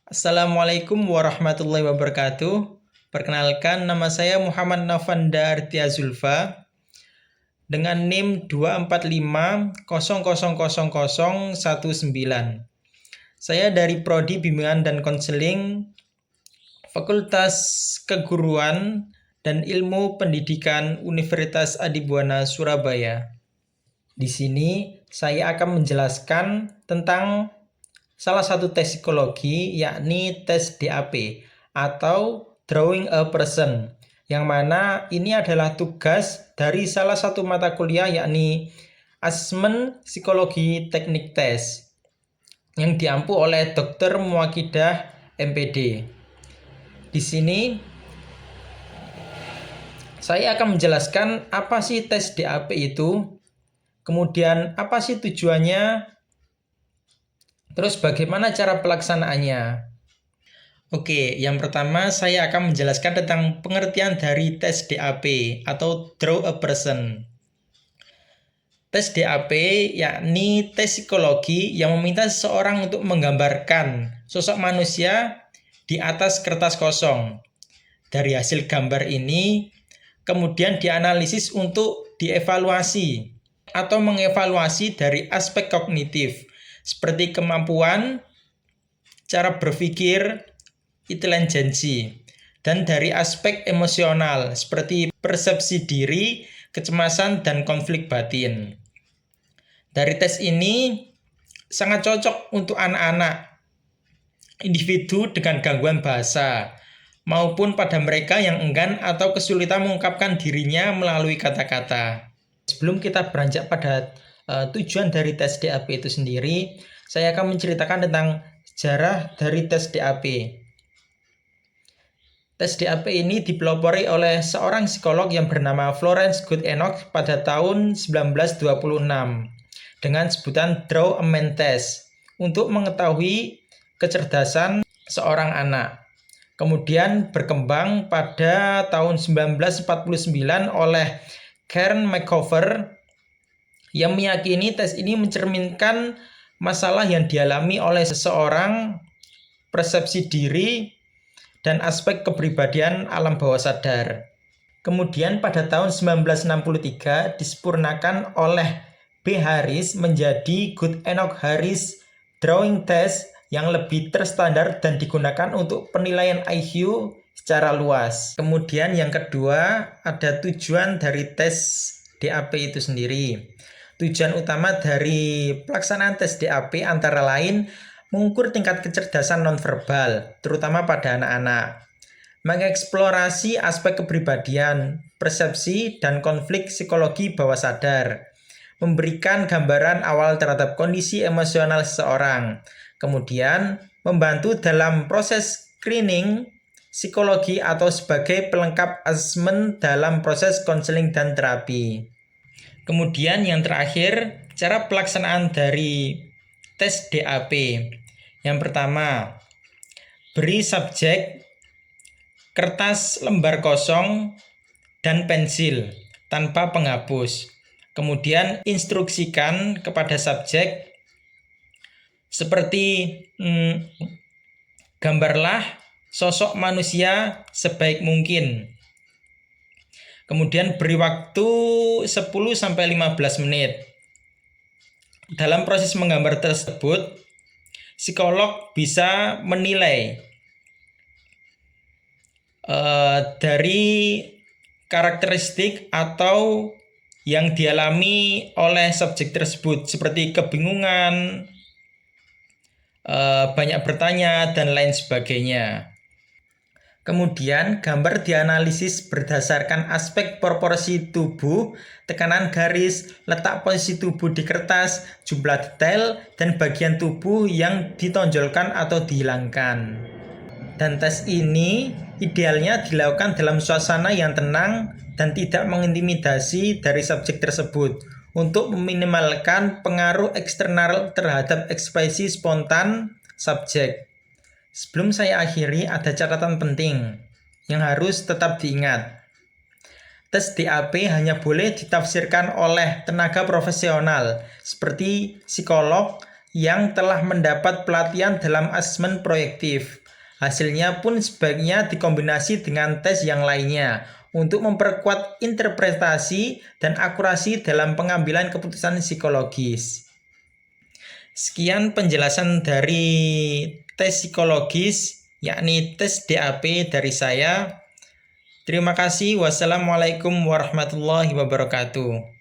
Assalamualaikum warahmatullahi wabarakatuh. Perkenalkan, nama saya Muhammad Navanda Artia Zulfa dengan NIM 245000019. Saya dari Prodi Bimbingan dan Konseling Fakultas Keguruan dan Ilmu Pendidikan Universitas Adibuana Surabaya. Di sini saya akan menjelaskan tentang salah satu tes psikologi, yakni tes DAP atau Drawing a Person, yang mana ini adalah tugas dari salah satu mata kuliah, yakni Asesmen Psikologi Teknik Tes, yang diampu oleh Dr. Muakidah MPD. Di sini saya akan menjelaskan apa sih tes DAP itu, kemudian apa sih tujuannya, terus bagaimana cara pelaksanaannya. Oke, yang pertama saya akan menjelaskan tentang pengertian dari tes DAP atau Draw a Person. Tes DAP yakni tes psikologi yang meminta seseorang untuk menggambarkan sosok manusia di atas kertas kosong. Dari hasil gambar ini kemudian dianalisis untuk dievaluasi atau mengevaluasi dari aspek kognitif seperti kemampuan, cara berpikir, intelijensi, dan dari aspek emosional seperti persepsi diri, kecemasan, dan konflik batin. Dari tes ini sangat cocok untuk anak-anak, individu dengan gangguan bahasa, maupun pada mereka yang enggan atau kesulitan mengungkapkan dirinya melalui kata-kata. Sebelum kita beranjak pada tujuan dari tes DAP itu sendiri, saya akan menceritakan tentang sejarah dari tes DAP. Tes DAP ini dipelopori oleh seorang psikolog yang bernama Florence Goodenough pada tahun 1926 dengan sebutan Draw a Man Test untuk mengetahui kecerdasan seorang anak. Kemudian berkembang pada tahun 1949 oleh Karen McCover yang meyakini tes ini mencerminkan masalah yang dialami oleh seseorang, persepsi diri, dan aspek kepribadian alam bawah sadar. Kemudian pada tahun 1963 disempurnakan oleh B. Harris menjadi Goodenough-Harris Drawing Test yang lebih terstandar dan digunakan untuk penilaian IQ secara luas. Kemudian yang kedua, ada tujuan dari tes DAP itu sendiri. Tujuan utama dari pelaksanaan tes DAP antara lain mengukur tingkat kecerdasan nonverbal, terutama pada anak-anak, mengeksplorasi aspek kepribadian, persepsi, dan konflik psikologi bawah sadar, memberikan gambaran awal terhadap kondisi emosional seseorang, kemudian membantu dalam proses screening psikologi atau sebagai pelengkap asesmen dalam proses konseling dan terapi. Kemudian yang terakhir, cara pelaksanaan dari tes DAP. Yang pertama, beri subjek kertas lembar kosong dan pensil tanpa penghapus. Kemudian instruksikan kepada subjek seperti gambarlah sosok manusia sebaik mungkin. Kemudian beri waktu 10-15 menit. Dalam proses menggambar tersebut, psikolog bisa menilai dari karakteristik atau yang dialami oleh subjek tersebut seperti kebingungan, banyak bertanya, dan lain sebagainya. Kemudian gambar dianalisis berdasarkan aspek proporsi tubuh, tekanan garis, letak posisi tubuh di kertas, jumlah detail, dan bagian tubuh yang ditonjolkan atau dihilangkan. Dan tes ini idealnya dilakukan dalam suasana yang tenang dan tidak mengintimidasi dari subjek tersebut untuk meminimalkan pengaruh eksternal terhadap ekspresi spontan subjek. Sebelum saya akhiri, ada catatan penting yang harus tetap diingat. Tes DAP hanya boleh ditafsirkan oleh tenaga profesional seperti psikolog, yang telah mendapat pelatihan dalam asesmen proyektif. Hasilnya pun sebaiknya dikombinasi dengan tes yang lainnya untuk memperkuat interpretasi dan akurasi dalam pengambilan keputusan psikologis. Sekian penjelasan dari tes psikologis, yakni tes DAP dari saya. Terima kasih. Wassalamualaikum warahmatullahi wabarakatuh.